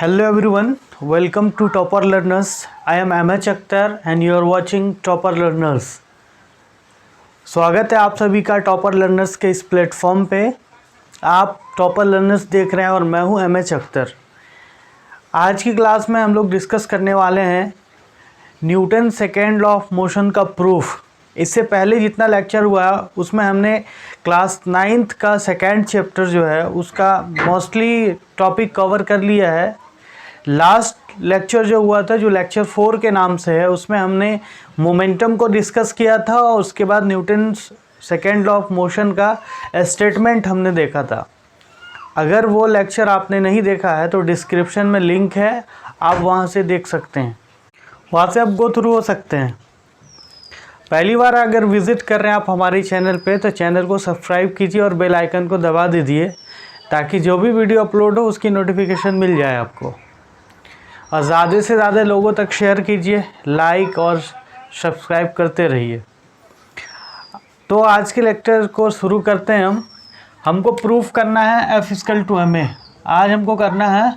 Hello everyone, welcome to Topper Learners. I am MH Akhtar and you are watching Topper Learners. स्वागत है आप सभी का topper learners के इस प्लेटफॉर्म पे। आप टॉपर लर्नर्स देख रहे हैं और मैं हूं MH अख्तर। आज की क्लास में हम लोग डिस्कस करने वाले हैं Newton second law of motion का प्रूफ। इससे पहले जितना लेक्चर हुआ उसमें हमने क्लास 9th का सेकेंड चैप्टर जो है उसका मोस्टली टॉपिक कवर कर लिया है। लास्ट लेक्चर जो हुआ था, जो लेक्चर 4 के नाम से है, उसमें हमने मोमेंटम को डिस्कस किया था और उसके बाद Newton second law of motion का स्टेटमेंट हमने देखा था। अगर वो लेक्चर आपने नहीं देखा है तो डिस्क्रिप्शन में लिंक है, आप वहाँ से देख सकते हैं, वहाँ से आप गो थ्रू हो सकते हैं। पहली बार अगर विज़िट कर रहे हैं आप हमारे चैनल पे तो चैनल को सब्सक्राइब कीजिए और बेल आइकन को दबा दीजिए ताकि जो भी वीडियो अपलोड हो उसकी नोटिफिकेशन मिल जाए आपको। और ज़्यादा से ज़्यादा लोगों तक शेयर कीजिए, लाइक और सब्सक्राइब करते रहिए। तो आज के लेक्चर को शुरू करते हैं। हमको प्रूफ करना है F = ma। आज हमको करना है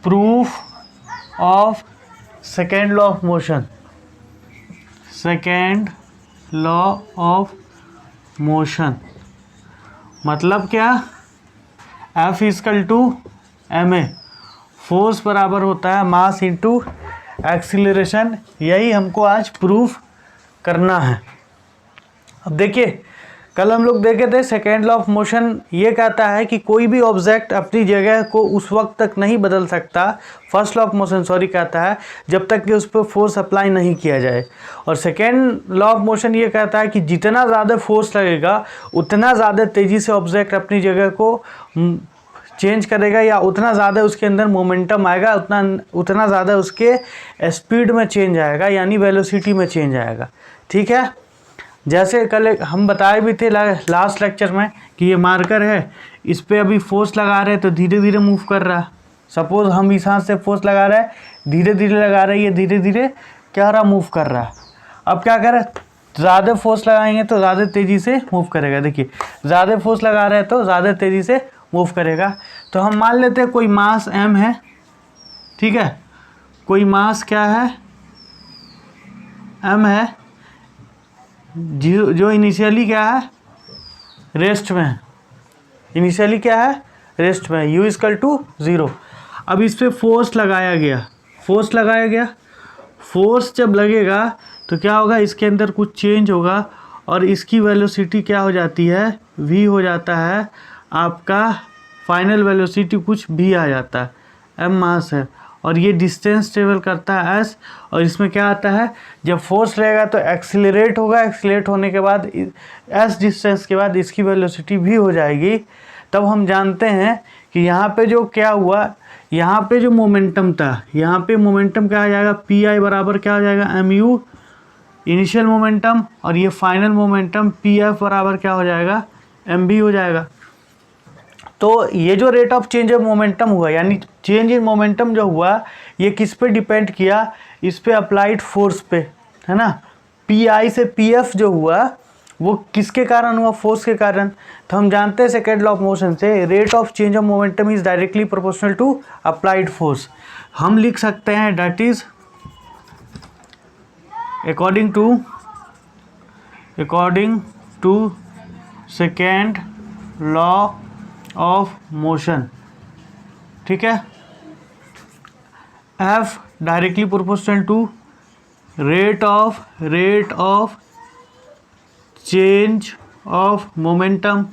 proof of second law of motion. Second law of motion मतलब क्या? F = ma। फोर्स बराबर होता है मास इंटू एक्सीलरेशन। यही हमको आज प्रूफ करना है। अब देखिए, कल हम लोग देखे थे सेकेंड लॉ ऑफ मोशन ये कहता है कि कोई भी ऑब्जेक्ट अपनी जगह को उस वक्त तक नहीं बदल सकता। फर्स्ट लॉ ऑफ मोशन कहता है जब तक कि उस पर फोर्स अप्लाई नहीं किया जाए। और सेकेंड लॉ ऑफ मोशन ये कहता है कि जितना ज़्यादा फोर्स लगेगा उतना ज़्यादा तेज़ी से ऑब्जेक्ट अपनी जगह को चेंज करेगा, या उतना ज़्यादा उसके अंदर मोमेंटम आएगा, उतना ज़्यादा उसके स्पीड में चेंज आएगा, यानी वेलोसिटी में चेंज आएगा। ठीक है, जैसे कल हम बताए भी थे लास्ट लेक्चर में कि ये मार्कर है, इस पर अभी फोर्स लगा रहे हैं तो धीरे धीरे मूव कर रहा है। सपोज हम इस हाथ से फोर्स लगा रहे हैं, धीरे धीरे लगा रहे हैं, ये धीरे धीरे क्या रहा, मूव कर रहा है। अब क्या करें, ज़्यादा फोर्स लगाएंगे तो ज़्यादा तेज़ी से मूव करेगा। देखिए, ज़्यादा फोर्स लगा रहे हैं तो ज़्यादा तेज़ी से मूव करेगा। तो हम मान लेते हैं कोई मास m है। ठीक है, कोई मास क्या है, m है, जो इनिशियली क्या है, रेस्ट में है। इनिशियली क्या है, रेस्ट में। u = 0। अब इस पर फोर्स लगाया गया। फोर्स जब लगेगा तो क्या होगा, इसके अंदर कुछ चेंज होगा और इसकी वेलोसिटी क्या हो जाती है, v हो जाता है। आपका फाइनल वेलोसिटी कुछ भी आ जाता है, m मास है और ये डिस्टेंस ट्रेवल करता है s। और इसमें क्या आता है, जब फोर्स लगेगा तो एक्सीलरेट होगा, एक्सीलरेट होने के बाद s डिस्टेंस के बाद इसकी वेलोसिटी भी हो जाएगी। तब हम जानते हैं कि यहाँ पे जो क्या हुआ, यहाँ पे जो मोमेंटम था, यहाँ पे मोमेंटम क्या आ जाएगा, pi बराबर क्या हो जाएगा, mu इनिशियल मोमेंटम, और ये फाइनल मोमेंटम pf बराबर क्या हो जाएगा, mb हो जाएगा। तो ये जो rate of change of momentum हुआ, यानी चेंज इन मोमेंटम जो हुआ, ये किस पे डिपेंड किया, इस पे अप्लाइड फोर्स पे, है ना। pi से pf जो हुआ वो किसके कारण हुआ, फोर्स के कारण। तो हम जानते हैं सेकेंड लॉ ऑफ मोशन से rate of change of momentum is directly proportional to applied force. हम लिख सकते हैं that is according to second law of motion. ठीक है, F directly proportional to rate of change of momentum.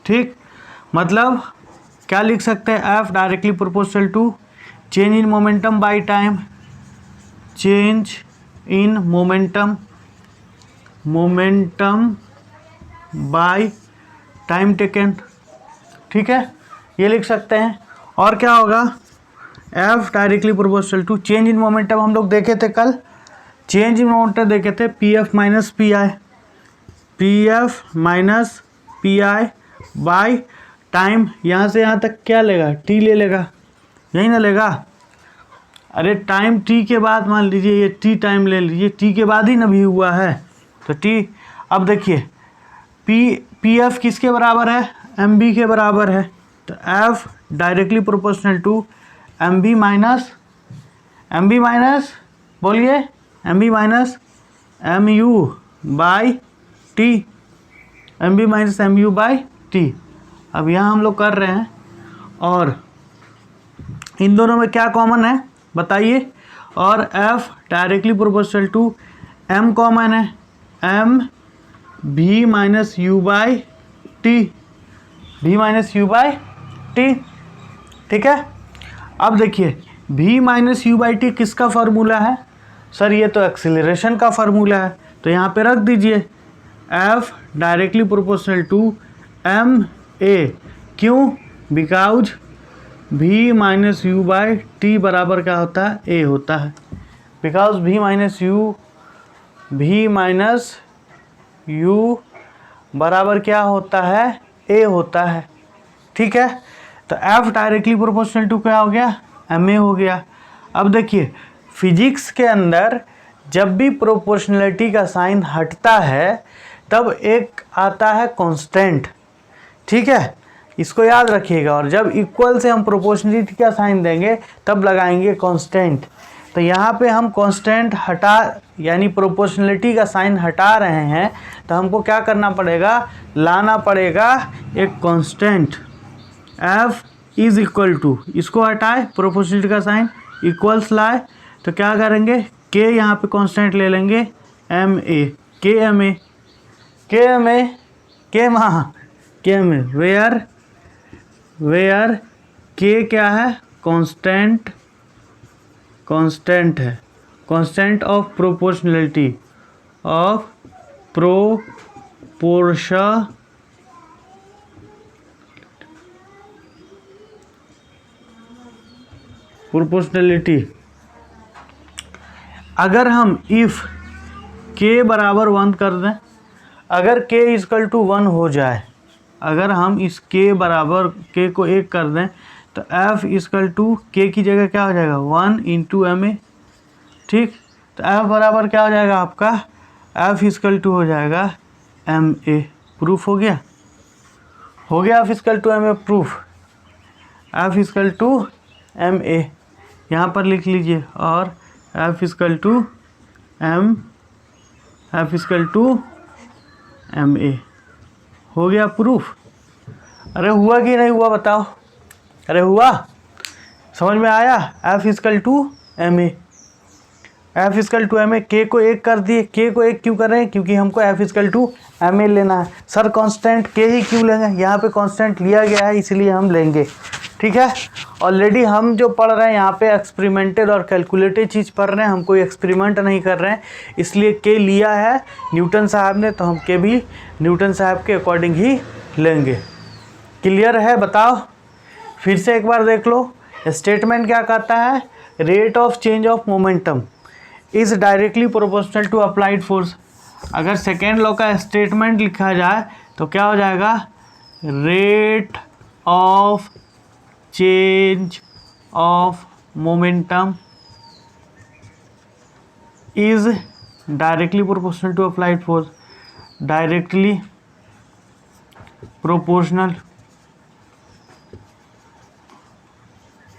ठीक, मतलब क्या लिख सकते हैं, F directly proportional to change in momentum by time, change in momentum by time taken. ठीक है, ये लिख सकते हैं। और क्या होगा, F directly proportional to change in momentum हम लोग देखे थे कल, चेंज इन मोमेंटम देखे थे pf minus pi by time. यहाँ से यहाँ तक क्या लेगा, t ले लेगा, यही ना लेगा। अरे टाइम t के बाद मान लीजिए ये t टाइम ले लीजिए, t के बाद ही ना भी हुआ है तो t। अब देखिए पी एफ किसके बराबर है, एम बी के बराबर है। तो F directly proportional to MB minus बोलिए MB minus MU by T, MB minus MU by T। अब यहाँ हम लोग कर रहे हैं और इन दोनों में क्या कॉमन है बताइए, और F directly proportional to M common है, M V minus U by T, V minus U by T। ठीक है, अब देखिए V minus U by T किसका फार्मूला है सर, ये तो एक्सीलरेशन का फार्मूला है, तो यहाँ पे रख दीजिए F directly proportional to M A, क्यों, because V minus U by T बराबर क्या होता है, A होता है, बिकॉज V माइनस U बराबर क्या होता है, A होता है। ठीक है, तो F डायरेक्टली प्रोपोर्शनल टू क्या हो गया, MA हो गया। अब देखिए फिजिक्स के अंदर जब भी प्रोपोर्शनलिटी का साइन हटता है तब एक आता है कांस्टेंट। ठीक है, इसको याद रखिएगा, और जब इक्वल से हम प्रोपोर्शनलिटी का साइन देंगे तब लगाएंगे कांस्टेंट। तो यहाँ पे हम कांस्टेंट हटा यानी प्रोपोर्शनलिटी का साइन हटा रहे हैं, तो हमको क्या करना पड़ेगा, लाना पड़ेगा एक constant F is equal to, इसको हटाए प्रोपोर्शनलिटी का साइन, इक्वल्स लाए तो क्या करेंगे, K यहाँ पे कांस्टेंट ले लेंगे MA, वेयर K क्या है, कांस्टेंट है, कांस्टेंट ऑफ प्रोपोर्शनलिटी प्रोपोर्शनलिटी। अगर हम इफ़ K बराबर 1 कर दें, अगर K इक्वल टू 1 हो जाए, अगर हम इस K बराबर K को 1 कर दें तो F इक्वल टू K की जगह क्या हो जाएगा 1 इंटू MA। ठीक, तो F बराबर क्या हो जाएगा आपका, F इक्वल टू हो जाएगा MA। प्रूफ हो गया F equal to MA proof, F equal to MA यहाँ पर लिख लीजिए, और F इक्वल टू MA हो गया प्रूफ। अरे हुआ कि नहीं हुआ बताओ, अरे हुआ, समझ में आया। F equal to MA, F equal to MA, K को 1 कर दिए, K को 1 क्यों कर रहे हैं, क्योंकि हमको F इक्वल टू MA लेना है। सर कांस्टेंट K ही क्यों लेंगे, यहाँ पे कांस्टेंट लिया गया है इसलिए हम लेंगे। ठीक है, ऑलरेडी हम जो पढ़ रहे हैं यहाँ पे एक्सपेरिमेंटेड और कैलकुलेटेड चीज़ पढ़ रहे हैं, हम कोई एक्सपेरिमेंट नहीं कर रहे हैं, इसलिए K लिया है न्यूटन साहब ने, तो हम K भी न्यूटन साहब के अकॉर्डिंग ही लेंगे। क्लियर है, बताओ फिर से एक बार देख लो। स्टेटमेंट क्या कहता है, rate of change of momentum is directly proportional to applied force. अगर सेकेंड लॉ का स्टेटमेंट लिखा जाए तो क्या हो जाएगा, rate of change of momentum is directly proportional to applied force, directly proportional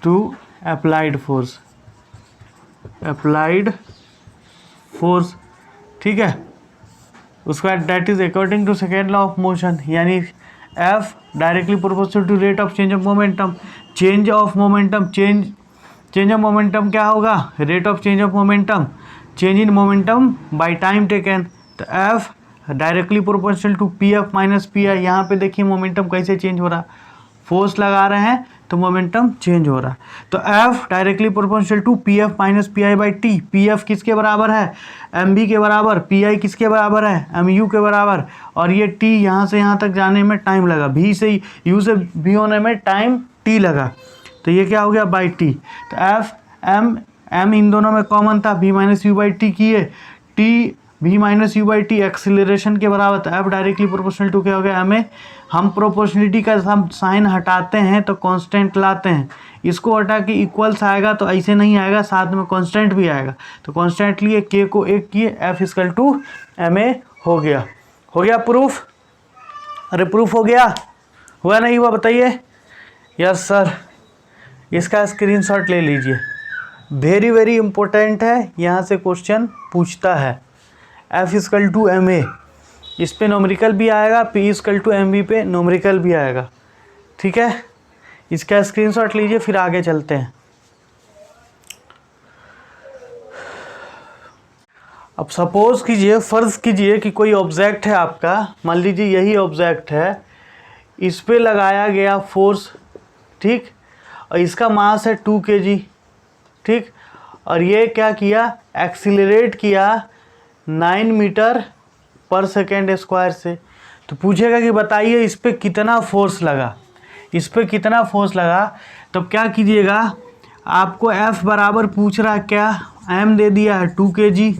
to applied force. ठीक है, उसके बाद that is according to second law of motion, यानी F directly proportional to rate of change of momentum. Change of momentum क्या होगा, rate of change of momentum, change in momentum by time taken. तो F directly proportional to PF minus PI। यहाँ पे देखिए momentum कैसे change हो रहा, force लगा रहे हैं तो मोमेंटम चेंज हो रहा है। तो F directly proportional to PF minus PI by T। PF किसके बराबर है, MB के बराबर, PI किसके बराबर है, MU के बराबर, और ये T यहाँ से यहाँ तक जाने में टाइम लगा, V से U से V होने में टाइम T लगा, तो ये क्या हो गया बाई T। तो F M इन दोनों में कॉमन था, V minus U by T की है, T V minus U by T acceleration के बराबर था। F डायरेक्टली प्रोपोर्शनल टू क्या हो गया MA। हम प्रोपोर्शनलिटी का हम साइन हटाते हैं तो कांस्टेंट लाते हैं, इसको हटा के इक्वल्स आएगा तो ऐसे नहीं आएगा, साथ में कांस्टेंट भी आएगा, तो कांस्टेंट लिए K को 1 किए, F इक्वल टू MA हो गया प्रूफ। अरे प्रूफ हो गया, हुआ नहीं हुआ बताइए, यस सर, इसका स्क्रीनशॉट ले लीजिए, वेरी वेरी इंपॉर्टेंट है, यहाँ से क्वेश्चन पूछता है। F equal to M A, इस पे नोमरिकल भी आएगा, P equal to M B पे नोमरिकल भी आएगा, ठीक है। इसका स्क्रीनशॉट लीजिए, फिर आगे चलते हैं। अब सपोज कीजिए, फ़र्ज़ कीजिए कि कोई ऑब्जेक्ट है आपका, मान लीजिए यही ऑब्जेक्ट है, इस पे लगाया गया फोर्स, ठीक, और इसका मास है 2 kg, ठीक, और ये क्या किया, एक्सीलरेट किया 9 मीटर पर सेकेंड स्क्वायर से। तो पूछेगा कि बताइए इस पे कितना फोर्स लगा, इस पे कितना फोर्स लगा। तब क्या कीजिएगा, आपको F बराबर पूछ रहा है क्या, M दे दिया है 2 kg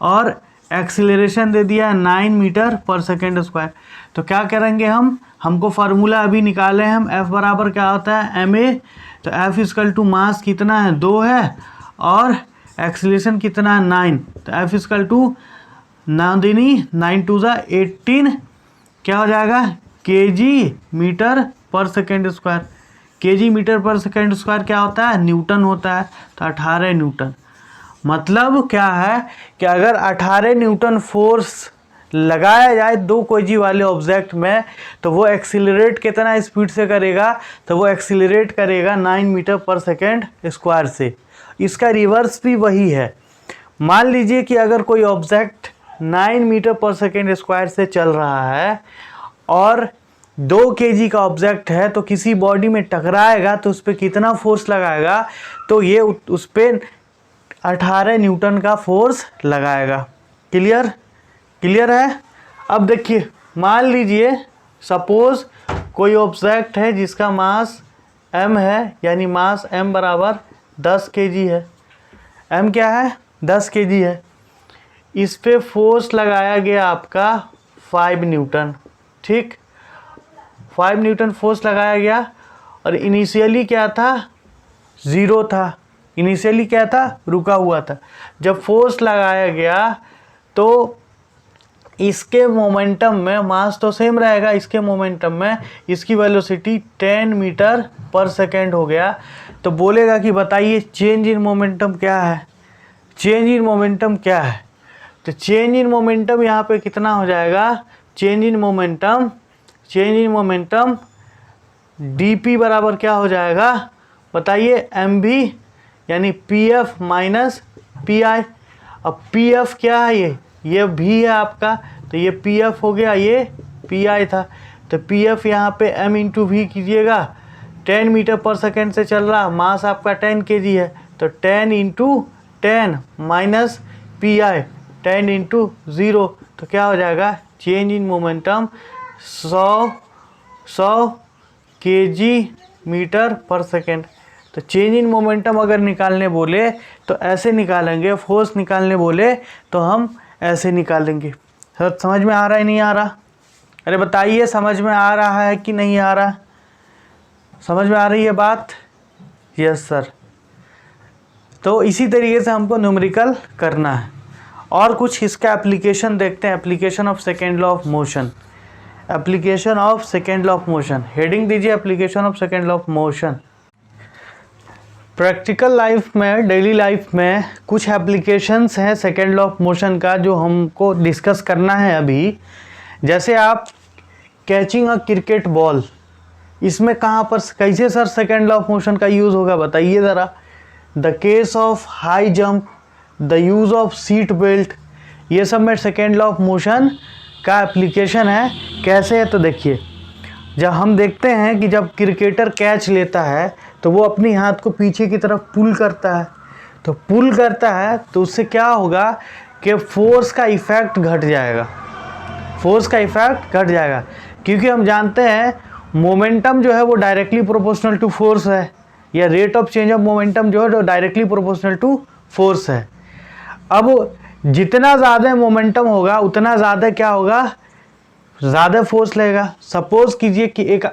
और एक्सीलरेशन दे दिया है 9 मीटर पर सेकेंड स्क्वायर। तो क्या करेंगे हमको फार्मूला अभी निकाले हैं हम, F बराबर क्या होता है ma, तो F इक्वल टू मास कितना है 2 है और एक्सीलरेशन कितना है 9, तो F इक्वल टू 9 दूनी 9 2 जा 18, क्या हो जाएगा kg मीटर पर सेकेंड स्क्वायर। kg मीटर पर सेकेंड स्क्वायर क्या होता है, न्यूटन होता है, तो 18 न्यूटन। मतलब क्या है कि अगर 18 न्यूटन फोर्स लगाया जाए 2 kg वाले ऑब्जेक्ट में, तो वो एक्सीलरेट कितना स्पीड से करेगा, तो वो एक्सीलरेट करेगा 9 मीटर पर सेकेंड स्क्वायर से। इसका रिवर्स भी वही है। मान लीजिए कि अगर कोई ऑब्जेक्ट 9 मीटर पर सेकेंड स्क्वायर से चल रहा है और 2 kg का ऑब्जेक्ट है, तो किसी बॉडी में टकराएगा तो उस पर कितना फोर्स लगाएगा, तो ये उस पर 18 न्यूटन का फोर्स लगाएगा। क्लियर, क्लियर है। अब देखिए, मान लीजिए सपोज कोई ऑब्जेक्ट है जिसका मास m है, यानी मास m बराबर 10 kg है, m क्या है 10 kg है, इस पे फोर्स लगाया गया आपका 5 न्यूटन, ठीक, 5 न्यूटन फोर्स लगाया गया, और इनिशियली क्या था 0 था, इनिशियली क्या था रुका हुआ था। जब फोर्स लगाया गया तो इसके मोमेंटम में, मास तो सेम रहेगा, इसके मोमेंटम में इसकी वेलोसिटी 10 मीटर पर सेकेंड हो गया। तो बोलेगा कि बताइए चेंज इन मोमेंटम क्या है, चेंज इन मोमेंटम क्या है। तो चेंज इन मोमेंटम यहाँ पे कितना हो जाएगा, चेंज इन मोमेंटम dp बराबर क्या हो जाएगा बताइए, mv यानी pf माइनस पी आई। अब pf क्या है, ये v है आपका, तो ये pf हो गया, ये pi था, तो pf यहाँ पे m इंटू वी कीजिएगा, 10 मीटर पर सेकेंड से चल रहा, मास आपका 10 kg है, तो 10 into 10 minus P I, 10 into 0, तो क्या हो जाएगा, change in momentum 100 kg metre पर सेकेंड। तो चेंज इन मोमेंटम अगर निकालने बोले तो ऐसे निकालेंगे, फोर्स निकालने बोले तो हम ऐसे निकालेंगे। सर समझ में आ रहा है नहीं आ रहा, अरे बताइए समझ में आ रहा है कि नहीं आ रहा, समझ में आ रही है बात, यस सर। तो इसी तरीके से हमको न्यूमेरिकल करना है। और कुछ इसका एप्लीकेशन देखते हैं, application of second law of motion, application of second law of motion, heading दीजिए application of second law of motion. Practical life में, डेली लाइफ में कुछ एप्लीकेशंस हैं सेकेंड लॉ ऑफ मोशन का जो हमको डिस्कस करना है अभी। जैसे आप कैचिंग अ क्रिकेट बॉल, इसमें कहाँ पर कैसे sir second law of motion का यूज़ होगा बताइए ज़रा। The case of high jump, the use of seat belt, ये सब में सेकेंड लॉ ऑफ मोशन का एप्लीकेशन है। कैसे है तो देखिए, जब हम देखते हैं कि जब क्रिकेटर कैच लेता है तो वो अपनी हाथ को पीछे की तरफ पुल करता है, तो पुल करता है तो उससे क्या होगा कि फोर्स का इफ़ेक्ट घट जाएगा, फोर्स का इफ़ेक्ट घट जाएगा, क्योंकि हम जानते हैं मोमेंटम जो है वो डायरेक्टली प्रोपोर्शनल टू फोर्स है, या rate of change of momentum जो है वो डायरेक्टली प्रोपोर्शनल टू फोर्स है। अब जितना ज़्यादा मोमेंटम होगा उतना ज़्यादा क्या होगा, ज़्यादा फोर्स लगेगा। सपोज़ कीजिए कि एक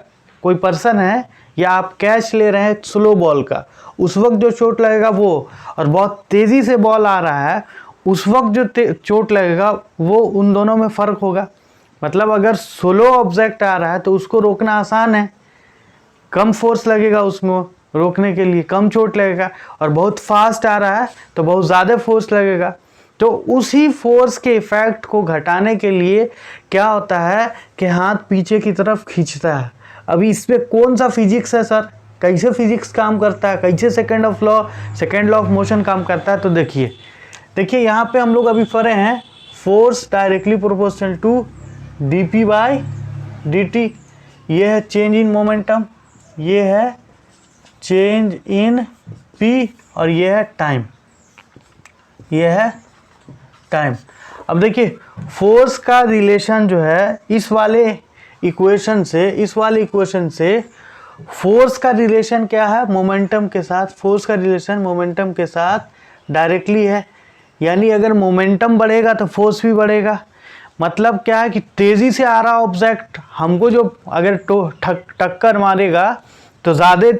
कोई पर्सन है या आप कैच ले रहे हैं स्लो बॉल का, उस वक्त जो चोट लगेगा वो, और बहुत तेज़ी से बॉल आ रहा है उस वक्त जो चोट लगेगा वो, उन दोनों में फ़र्क होगा। मतलब अगर स्लो ऑब्जेक्ट आ रहा है तो उसको रोकना आसान है, कम फोर्स लगेगा उसमें रोकने के लिए, कम चोट लगेगा, और बहुत फास्ट आ रहा है तो बहुत ज़्यादा फोर्स लगेगा। तो उसी फोर्स के इफेक्ट को घटाने के लिए क्या होता है कि हाथ पीछे की तरफ खींचता है। अभी इसमें कौन सा फिजिक्स है सर, कैसे फिजिक्स काम करता है, कैसे सेकेंड लॉ ऑफ मोशन काम करता है? तो देखिए यहाँ पे हम लोग अभी पढ़े हैं force directly proportional to dp/dt। ये है चेंज इन मोमेंटम, ये है चेंज इन p, और ये है टाइम, ये है टाइम। अब देखिए फोर्स का रिलेशन जो है इस वाले इक्वेशन से फोर्स का रिलेशन क्या है मोमेंटम के साथ, फोर्स का रिलेशन मोमेंटम के साथ डायरेक्टली है। यानी अगर मोमेंटम बढ़ेगा तो फोर्स भी बढ़ेगा। मतलब क्या है कि तेज़ी से आ रहा ऑब्जेक्ट हमको जो अगर टक्कर मारेगा तो ज़्यादा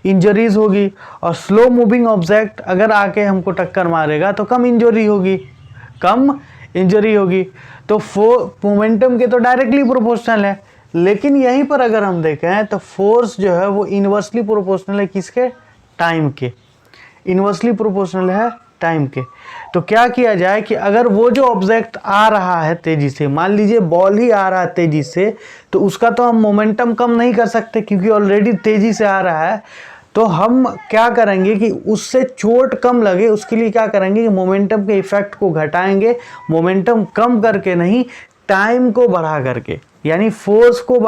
इंजरीज होगी, और स्लो मूविंग ऑब्जेक्ट अगर आके हमको टक्कर मारेगा तो कम इंजरी होगी। तो मोमेंटम के तो डायरेक्टली प्रोपोर्शनल है, लेकिन यहीं पर अगर हम देखें तो फोर्स जो है वो इन्वर्सली प्रोपोर्शनल है किसके? टाइम के, इन्वर्सली प्रोपोर्शनल है टाइम के। तो क्या किया जाए कि अगर वो जो ऑब्जेक्ट आ रहा है तेज़ी से, मान लीजिए बॉल ही आ रहा है तेज़ी से, तो उसका तो हम मोमेंटम कम नहीं कर सकते क्योंकि ऑलरेडी तेज़ी से आ रहा है। तो हम क्या करेंगे कि उससे चोट कम लगे उसके लिए क्या करेंगे कि मोमेंटम के इफेक्ट को घटाएंगे, मोमेंटम कम करके नहीं, टाइम को बढ़ा करके, यानी फोर्स को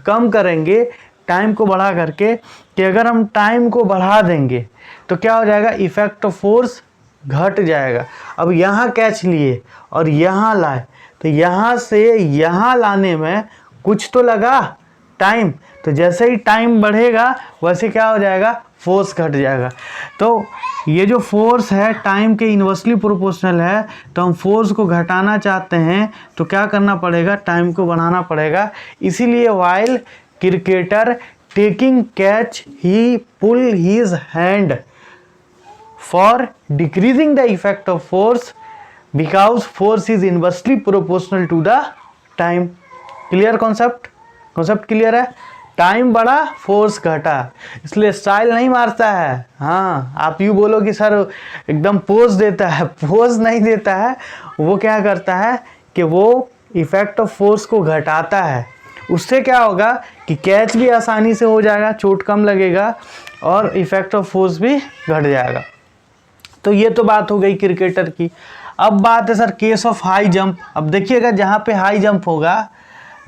कम करेंगे टाइम को बढ़ा करके। कि अगर हम टाइम को बढ़ा देंगे तो क्या हो जाएगा, इफेक्ट ऑफ फोर्स घट जाएगा। अब यहाँ कैच लिए और यहाँ लाए, तो यहाँ से यहाँ लाने में कुछ तो लगा टाइम, तो जैसे ही टाइम बढ़ेगा वैसे क्या हो जाएगा, फोर्स घट जाएगा। तो ये जो फोर्स है टाइम के इन्वर्सली प्रोपोर्शनल है, तो हम फोर्स को घटाना चाहते हैं तो क्या करना पड़ेगा, टाइम को बढ़ाना पड़ेगा। इसीलिए while cricketer taking catch he pull his hand for decreasing the effect of force because force is inversely proportional to the time. Clear concept clear है? टाइम बढ़ा फोर्स घटा, इसलिए स्टाइल नहीं मारता है। हाँ, आप यूँ बोलो कि सर एकदम पोज देता है, पोज नहीं देता है, वो क्या करता है कि वो इफेक्ट ऑफ फोर्स को घटाता है। उससे क्या होगा कि कैच भी आसानी से हो जाएगा, चोट कम लगेगा और इफेक्ट ऑफ फोर्स भी घट जाएगा। तो ये तो बात हो गई क्रिकेटर की। अब बात है sir case of high jump. अब देखिएगा जहाँ पे हाई जंप होगा,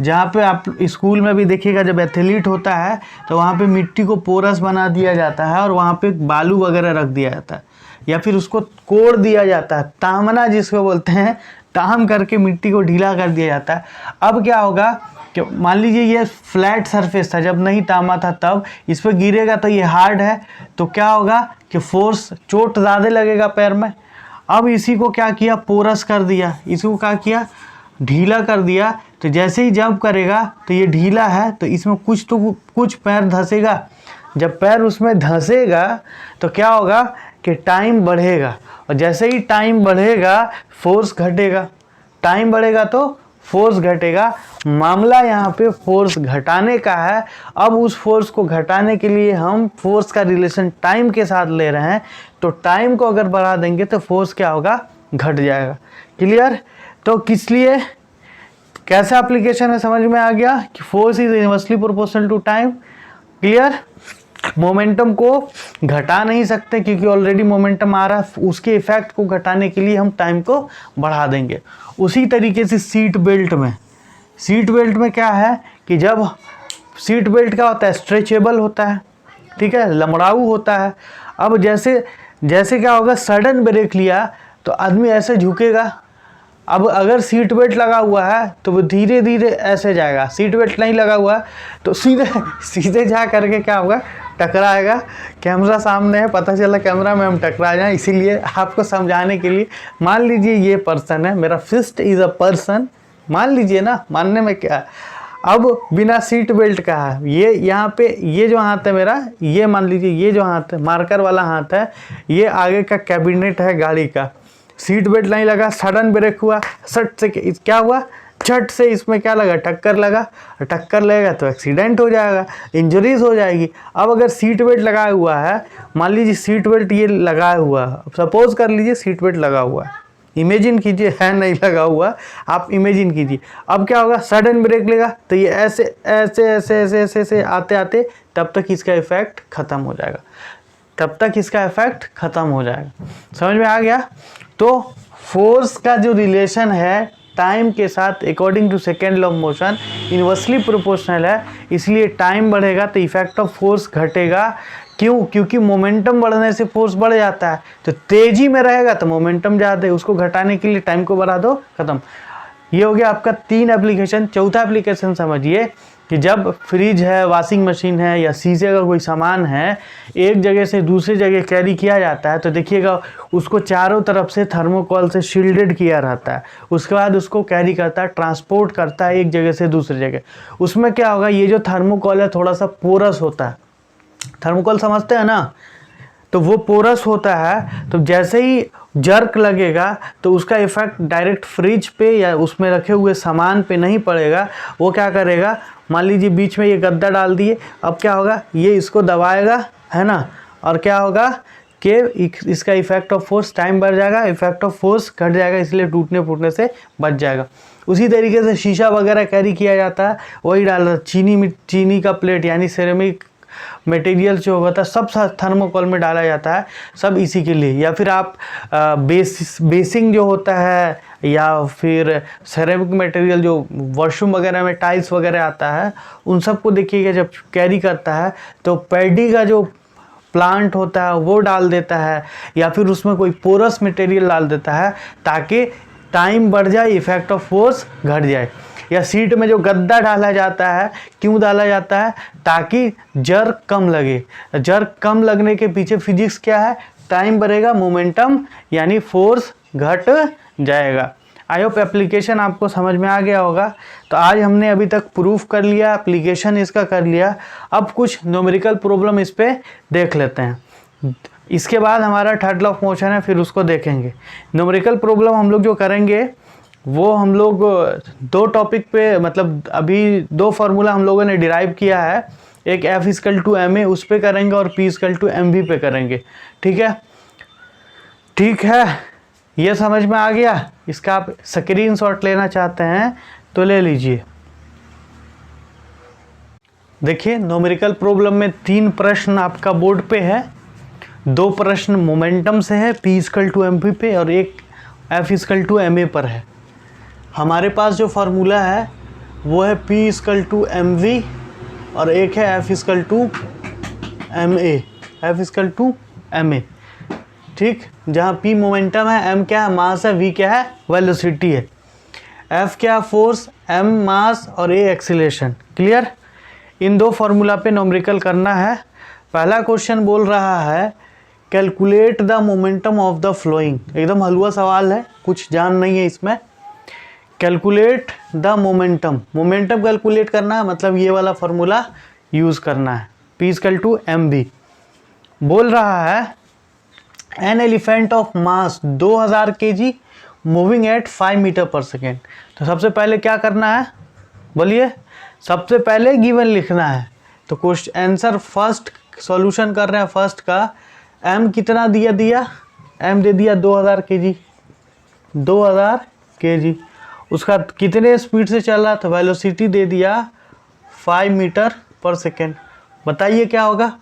जहाँ पे आप स्कूल में भी देखिएगा जब एथलीट होता है तो वहाँ पे मिट्टी को पोरस बना दिया जाता है और वहाँ पे बालू वगैरह रख दिया जाता है, या फिर उसको कोड़ दिया जाता है, तामना जिसको बोलते हैं, ताम करके मिट्टी को ढीला कर दिया जाता है। अब क्या होगा कि मान लीजिए ये फ्लैट सरफेस था, जब नहीं तामा था तब, इस पर गिरेगा तो ये हार्ड है, तो क्या होगा कि फोर्स, चोट ज़्यादा लगेगा पैर में। अब इसी को क्या किया, पोरस कर दिया, इसको क्या किया, ढीला कर दिया। तो जैसे ही जंप करेगा तो ये ढीला है तो इसमें कुछ पैर धंसेगा। जब पैर उसमें धंसेगा तो क्या होगा कि टाइम बढ़ेगा, और जैसे ही टाइम बढ़ेगा फोर्स घटेगा, टाइम बढ़ेगा तो फोर्स घटेगा। मामला यहाँ पे फोर्स घटाने का है। अब उस फोर्स को घटाने के लिए हम फोर्स का रिलेशन टाइम के साथ ले रहे हैं, तो टाइम को अगर बढ़ा देंगे तो फोर्स क्या होगा, घट जाएगा। क्लियर? तो किस लिए, कैसा एप्लीकेशन है, समझ में आ गया कि force is inversely proportional to time. Clear? Momentum को घटा नहीं सकते क्योंकि ऑलरेडी मोमेंटम आ रहा है, उसके इफेक्ट को घटाने के लिए हम टाइम को बढ़ा देंगे। उसी तरीके से सीट बेल्ट में क्या है कि जब सीट बेल्ट क्या होता है, स्ट्रेचेबल होता है, ठीक है, लमड़ाऊ होता है। अब जैसे क्या होगा, सडन ब्रेक लिया तो आदमी ऐसे झुकेगा। अब अगर सीट बेल्ट लगा हुआ है तो वो धीरे धीरे ऐसे जाएगा, सीट बेल्ट नहीं लगा हुआ है तो सीधे जा करके क्या होगा, टकराएगा। कैमरा सामने है, पता चला कैमरा में हम टकरा जाएं, इसीलिए आपको समझाने के लिए, मान लीजिए ये पर्सन है, मेरा फिस्ट इज़ अ पर्सन, मान लीजिए ना, मानने में क्या है। अब बिना सीट बेल्ट का है, ये यहाँ पे ये जो हाथ है मेरा, ये मान लीजिए ये जो हाथ है, मार्कर वाला हाथ है, ये आगे का कैबिनेट है गाड़ी का, सीट बेल्ट नहीं लगा, सडन ब्रेक हुआ, सट से क्या हुआ, झट से इसमें क्या लगा, टक्कर लगा, टक्कर लगेगा तो एक्सीडेंट हो जाएगा, इंजरीज हो जाएगी। अब अगर सीट बेल्ट लगाया हुआ है, मान लीजिए सीट बेल्ट ये लगाया हुआ है, सपोज कर लीजिए सीट बेल्ट लगा हुआ है, इमेजिन कीजिए है नहीं लगा हुआ, आप इमेजिन कीजिए। अब क्या होगा, सडन ब्रेक लेगा तो ये ऐसे ऐसे ऐसे ऐसे ऐसे ऐसे आते आते तब तक इसका इफेक्ट ख़त्म हो जाएगा, तब तक इसका इफेक्ट ख़त्म हो जाएगा। समझ में आ गया? तो फोर्स का जो रिलेशन है टाइम के साथ according to second law of motion inversely proportional है, इसलिए टाइम बढ़ेगा तो इफेक्ट ऑफ फोर्स घटेगा। क्यों? क्योंकि मोमेंटम बढ़ने से फोर्स बढ़ जाता है, तो तेजी में रहेगा तो मोमेंटम ज़्यादा है, उसको घटाने के लिए टाइम को बढ़ा दो, खत्म। ये हो गया आपका 3 एप्लीकेशन। चौथा एप्लीकेशन समझिए कि जब फ्रिज है, वॉशिंग मशीन है या शीशे का कोई सामान है, एक जगह से दूसरी जगह कैरी किया जाता है, तो देखिएगा उसको चारों तरफ से थर्मोकोल से शील्डेड किया रहता है, उसके बाद उसको कैरी करता है, ट्रांसपोर्ट करता है एक जगह से दूसरी जगह। उसमें क्या होगा, ये जो थर्मोकोल है थोड़ा सा पोरस होता है, थर्मोकोल समझते हैं ना, तो वो पोरस होता है, तो जैसे ही जर्क लगेगा तो उसका इफेक्ट डायरेक्ट फ्रिज पे या उसमें रखे हुए सामान पे नहीं पड़ेगा। वो क्या करेगा, मान लीजिए बीच में ये गद्दा डाल दिए, अब क्या होगा, ये इसको दबाएगा, है ना, और क्या होगा कि इसका इफेक्ट ऑफ फोर्स टाइम बढ़ जाएगा, इफेक्ट ऑफ फोर्स घट जाएगा, इसलिए टूटने फूटने से बच जाएगा। उसी तरीके से शीशा वगैरह कैरी किया जाता है, वही डाल, चीनी का प्लेट यानी सिरेमिक मटेरियल जो होता है सब थर्मोकोल में डाला जाता है, सब इसी के लिए। या फिर आप बेसिंग जो होता है या फिर सेरेमिक मटेरियल जो वॉशरूम वगैरह में टाइल्स वगैरह आता है, उन सबको देखिएगा जब कैरी करता है तो पैडी का जो प्लांट होता है वो डाल देता है, या फिर उसमें कोई पोरस मटेरियल डाल देता है ताकि टाइम बढ़ जाए, इफेक्ट ऑफ फोर्स घट जाए। या सीट में जो गद्दा डाला जाता है, क्यों डाला जाता है, ताकि जर्क कम लगे। जर्क कम लगने के पीछे फिजिक्स क्या है, टाइम बढ़ेगा, मोमेंटम यानी फोर्स घट जाएगा। आई होप एप्लीकेशन आपको समझ में आ गया होगा। तो आज हमने अभी तक प्रूफ कर लिया, एप्लीकेशन इसका कर लिया, अब कुछ न्यूमेरिकल प्रॉब्लम इस पर देख लेते हैं। इसके बाद हमारा थर्ड लॉ ऑफ मोशन है, फिर उसको देखेंगे। न्यूमेरिकल प्रॉब्लम हम लोग जो करेंगे वो हम लोग 2 टॉपिक पे, मतलब अभी 2 फार्मूला हम लोगों ने डिराइव किया है, एक F=ma उस पे करेंगे और P=mv पे करेंगे। ठीक है, ठीक है, ये समझ में आ गया। इसका आप स्क्रीनशॉट लेना चाहते हैं तो ले लीजिए। देखिए न्यूमेरिकल प्रॉब्लम में 3 प्रश्न आपका बोर्ड पे है, 2 प्रश्न मोमेंटम से है P=mv पे और एक F=ma पर है। हमारे पास जो फार्मूला है वो है P=mv और एक है F=ma। ठीक, जहाँ P मोमेंटम है, M क्या है, मास है, V क्या है, वेलोसिटी है, F क्या है, फोर्स, M मास और A acceleration. Clear? In 2 formula पे न्यूमेरिकल करना है। पहला क्वेश्चन बोल रहा है calculate the momentum of the flowing. एकदम हलवा सवाल है, कुछ जान नहीं है इसमें। Calculate the momentum, momentum calculate करना है, मतलब ये वाला फार्मूला यूज़ करना है। P=mv बोल रहा है an elephant of mass 2000 kg moving at 5 metre पर सेकेंड। तो सबसे पहले क्या करना है, बोलिए, सबसे पहले गिवन लिखना है। तो क्वेश्चन आंसर फर्स्ट सॉल्यूशन कर रहे हैं, फर्स्ट का m कितना दिया, m दे दिया 2000 kg, 2000 kg। उसका कितने स्पीड से चल रहा था, वेलोसिटी दे दिया 5 मीटर पर सेकेंड। बताइए क्या होगा,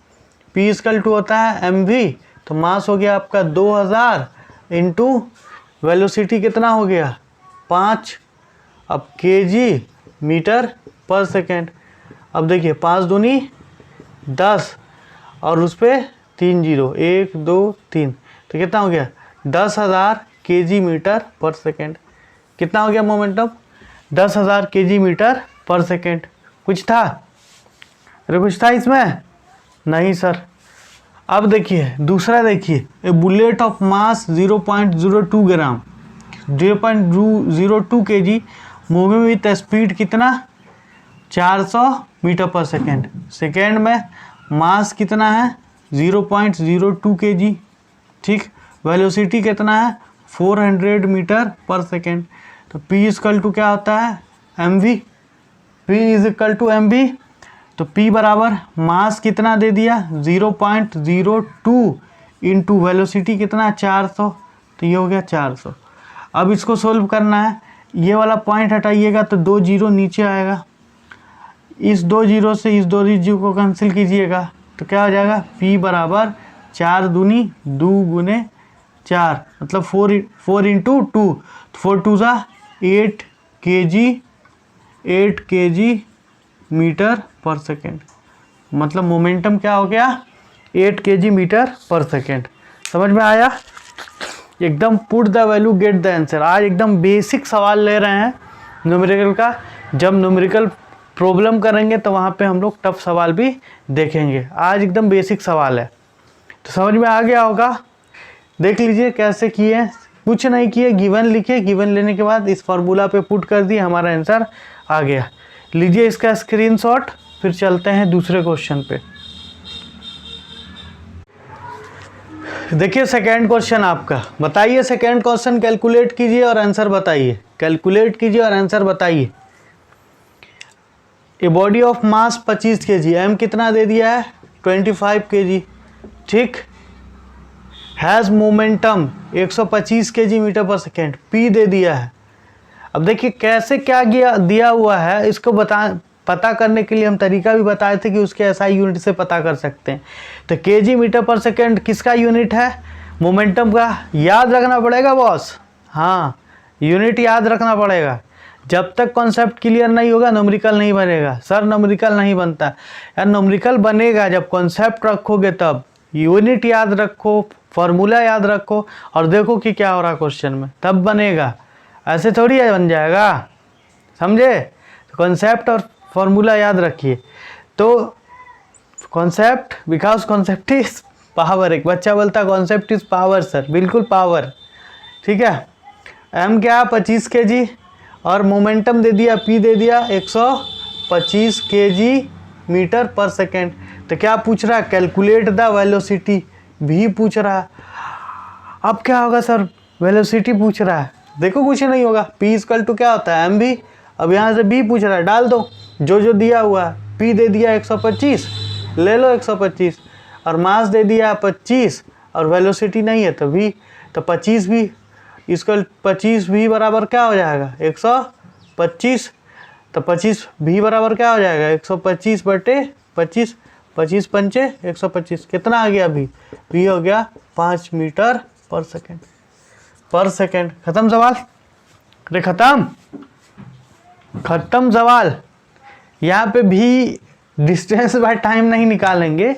P= होता है mv, तो मास हो गया आपका 2000 इंटू वेलोसिटी कितना हो गया 5, अब kg मीटर पर सेकेंड। अब देखिए 5 दूनी 10 और उस पर 3 0, 1 2 3, तो कितना हो गया 10,000 kg मीटर पर सेकेंड। कितना हो गया मोमेंटम, 10,000 kg मीटर पर सेकेंड। कुछ था, अरे कुछ था इसमें, नहीं सर। अब देखिए दूसरा, देखिए a bullet of mass 0.02 gram, 0.02 kg moving with speed कितना 400 मीटर पर सेकेंड। सेकेंड में मास कितना है 0.02 kg। ठीक, वेलोसिटी कितना है 400 मीटर पर सेकेंड। तो P= क्या होता है mv, p is equal to mv, तो p बराबर मास कितना दे दिया 0.02 इंटू वेलोसिटी कितना 400, तो ये हो गया 400। अब इसको सोल्व करना है, ये वाला पॉइंट हटाइएगा तो 2 जीरो नीचे आएगा, इस 2 जीरो से इस 2 जीरो को कैंसिल कीजिएगा तो क्या हो जाएगा p बराबर 4 दूनी 2 गुने 4 मतलब 4 इंटू 2, 4 टू ज़ा 8 kg मीटर पर सेकेंड, मतलब मोमेंटम क्या हो गया 8 kg मीटर पर सेकेंड। समझ में आया? एकदम put the value get the answer. आज एकदम बेसिक सवाल ले रहे हैं न्यूमेरिकल का। जब न्यूमेरिकल प्रॉब्लम करेंगे तो वहाँ पे हम लोग टफ सवाल भी देखेंगे। आज एकदम बेसिक सवाल है, तो समझ में आ गया होगा। देख लीजिए कैसे किए, कुछ नहीं किए, गिवन लिखे, गिवन लेने के बाद इस फार्मूला पे पुट कर दिए, हमारा आंसर आ गया। लीजिए इसका स्क्रीनशॉट, फिर चलते हैं दूसरे क्वेश्चन पे। देखिए सेकेंड क्वेश्चन आपका, बताइए सेकेंड क्वेश्चन, कैलकुलेट कीजिए और आंसर बताइए। कैलकुलेट कीजिए और आंसर बताइए। A body of mass 25 kg, M कितना दे दिया है 25 kg, ठीक। हैज़ मोमेंटम 125 kg मीटर पर सेकेंड, पी दे दिया है। अब देखिए कैसे क्या दिया हुआ है, इसको पता करने के लिए हम तरीका भी बताए थे कि उसके एसआई यूनिट से पता कर सकते हैं। तो केजी मीटर पर सेकेंड किसका यूनिट है? मोमेंटम का। याद रखना पड़ेगा बॉस, हाँ यूनिट याद रखना पड़ेगा। जब तक कॉन्सेप्ट क्लियर नहीं होगा न्यूमेरिकल नहीं बनेगा। सर न्यूमेरिकल नहीं बनता यार, न्यूमेरिकल बनेगा जब कॉन्सेप्ट रखोगे, तब यूनिट याद रखो, फार्मूला याद रखो और देखो कि क्या हो रहा क्वेश्चन में, तब बनेगा। ऐसे थोड़ी है बन जाएगा, समझे? कॉन्सेप्ट और फार्मूला याद रखिए। तो concept, because concept is power. एक बच्चा बोलता कॉन्सेप्ट इज पावर, सर बिल्कुल पावर, ठीक है। एम क्या 25 kg और मोमेंटम दे दिया, पी दे दिया 125 kg मीटर पर सेकेंड। तो क्या पूछ रहा है? कैलकुलेट द वेलोसिटी, भी पूछ रहा है। अब क्या होगा सर? वेलोसिटी पूछ रहा है, देखो कुछ नहीं होगा, पी इक्वल टू क्या होता है एम भी। अब यहाँ से बी पूछ रहा है, डाल दो जो दिया हुआ है। पी दे दिया 125, ले लो 125, और मास दे दिया 25 और वेलोसिटी नहीं है तो भी, तो 25 भी इसका 25 भी बराबर क्या हो जाएगा 125, तो 25 भी बराबर क्या हो जाएगा 125 बटे 25, 25 पंचे 125, कितना आ गया भी हो गया 5 मीटर पर सेकेंड। खत्म सवाल? अरे खत्म सवाल। यहाँ पे भी डिस्टेंस बाय टाइम नहीं निकालेंगे,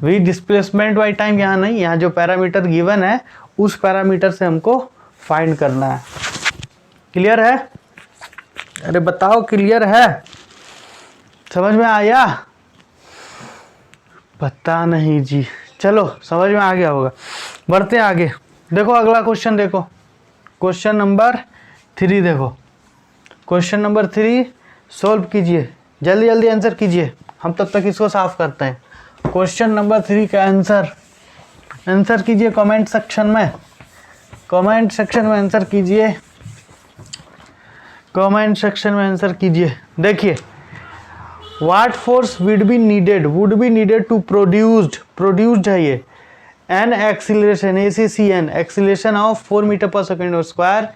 भी डिस्प्लेसमेंट बाय टाइम यहाँ नहीं, यहाँ जो पैरामीटर गिवन है उस पैरामीटर से हमको फाइंड करना है। क्लियर है? अरे बताओ क्लियर है? समझ में आया? पता नहीं जी, चलो समझ में आ गया होगा, बढ़ते हैं आगे। देखो अगला क्वेश्चन, देखो क्वेश्चन नंबर 3, देखो क्वेश्चन नंबर 3 सोल्व कीजिए, जल्दी जल्दी आंसर कीजिए, हम तब तक इसको साफ करते हैं। क्वेश्चन नंबर 3 का आंसर कीजिए कमेंट सेक्शन में, आंसर कीजिए, कमेंट सेक्शन में आंसर कीजिए। देखिए what force would be needed to produced है ये an acceleration, ACCN acceleration of 4 metre पर second square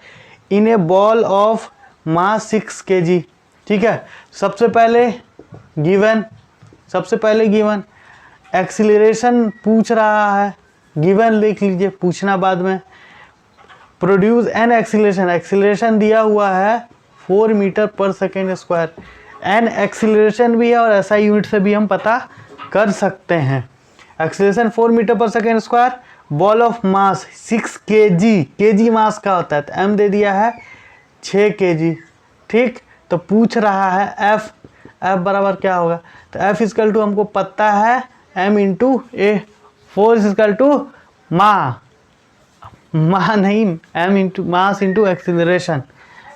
in a ball of mass 6 kg, ठीक है। सबसे पहले गिवन एक्सीलरेशन पूछ रहा है, गिवन लिख लीजिए, पूछना बाद में। प्रोड्यूस एन एक्सीलरेशन दिया हुआ है 4 मीटर पर सेकेंड स्क्वायर, एन एक्सीलरेशन भी है और SI यूनिट से भी हम पता कर सकते हैं। एक्सीलरेशन 4 मीटर पर second square, ball of mass 6 kg मास का होता है, तो एम दे दिया है 6 kg, ठीक। तो पूछ रहा है एफ बराबर क्या होगा, तो एफ इक्वल टू हमको पता है M into A, force equal to नहीं M into mass into acceleration,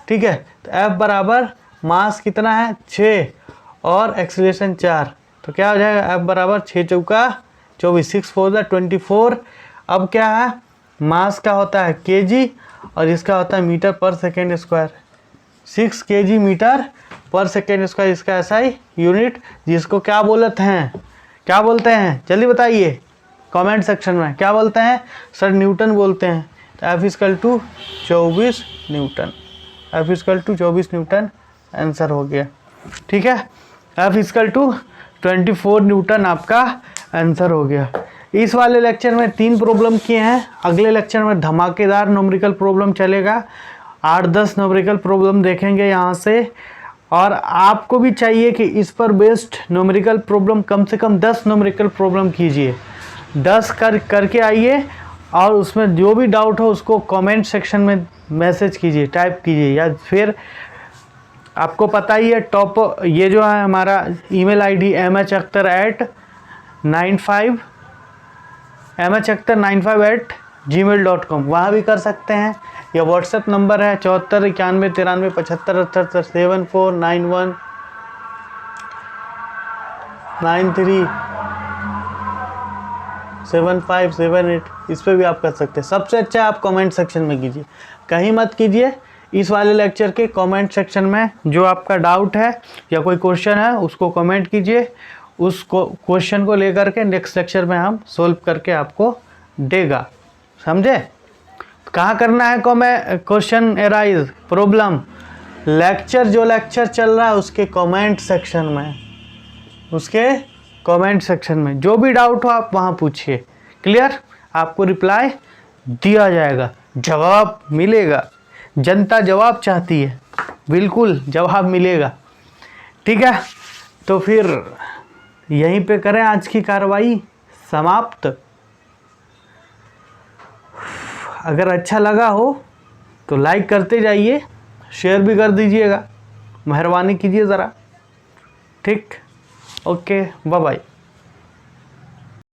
ठीक है। तो एफ बराबर मास कितना है 6 और एक्सीलरेशन 4, तो क्या हो जाएगा एफ बराबर 6 चौका 24, 6 4 24। अब क्या है, मास का होता है kg और इसका होता है मीटर पर सेकेंड स्क्वायर, 6 kg मीटर पर सेकेंड स्क्वायर इसका SI यूनिट, जिसको क्या बोलते हैं जल्दी बताइए कमेंट सेक्शन में, क्या बोलते हैं सर? न्यूटन बोलते हैं। तो F equal to 24 newton, F equal to 24 newton answer हो गया। ठीक है, F इक्वल टू 24 न्यूटन आपका आंसर हो गया। इस वाले लेक्चर में 3 प्रॉब्लम किए हैं, अगले लेक्चर में धमाकेदार न्यूमेरिकल प्रॉब्लम चलेगा, 8-10 न्यूमेरिकल प्रॉब्लम देखेंगे यहाँ से। और आपको भी चाहिए कि इस पर बेस्ड न्यूमेरिकल प्रॉब्लम कम से कम 10 न्यूमेरिकल प्रॉब्लम कीजिए, 10 करके आइए, और उसमें जो भी डाउट हो उसको कमेंट सेक्शन में मैसेज कीजिए, टाइप कीजिए, या फिर आपको पता ही है टॉप ये जो है हमारा ईमेल आईडी mhakhtar95@gmail.com, वहाँ भी कर सकते हैं, या व्हाट्सएप नंबर है 74 91 93 75 78 7491 93 7578, इस पर भी आप कर सकते हैं। सबसे अच्छा आप कमेंट सेक्शन में कीजिए, कहीं मत कीजिए, इस वाले लेक्चर के कमेंट सेक्शन में जो आपका डाउट है या कोई क्वेश्चन है उसको कमेंट कीजिए, उस क्वेश्चन को लेकर के नेक्स्ट लेक्चर में हम सोल्व करके आपको देगा, समझे? कहाँ करना है क्वेश्चन एराइज प्रॉब्लम? जो लेक्चर चल रहा है उसके कमेंट सेक्शन में, जो भी डाउट हो आप वहाँ पूछिए, क्लियर? आपको रिप्लाई दिया जाएगा, जवाब मिलेगा, जनता जवाब चाहती है, बिल्कुल जवाब मिलेगा। ठीक है, तो फिर यहीं पे करें आज की कार्रवाई समाप्त। अगर अच्छा लगा हो तो लाइक करते जाइए, शेयर भी कर दीजिएगा, मेहरबानी कीजिए ज़रा। ठीक, ओके, बाय बाय।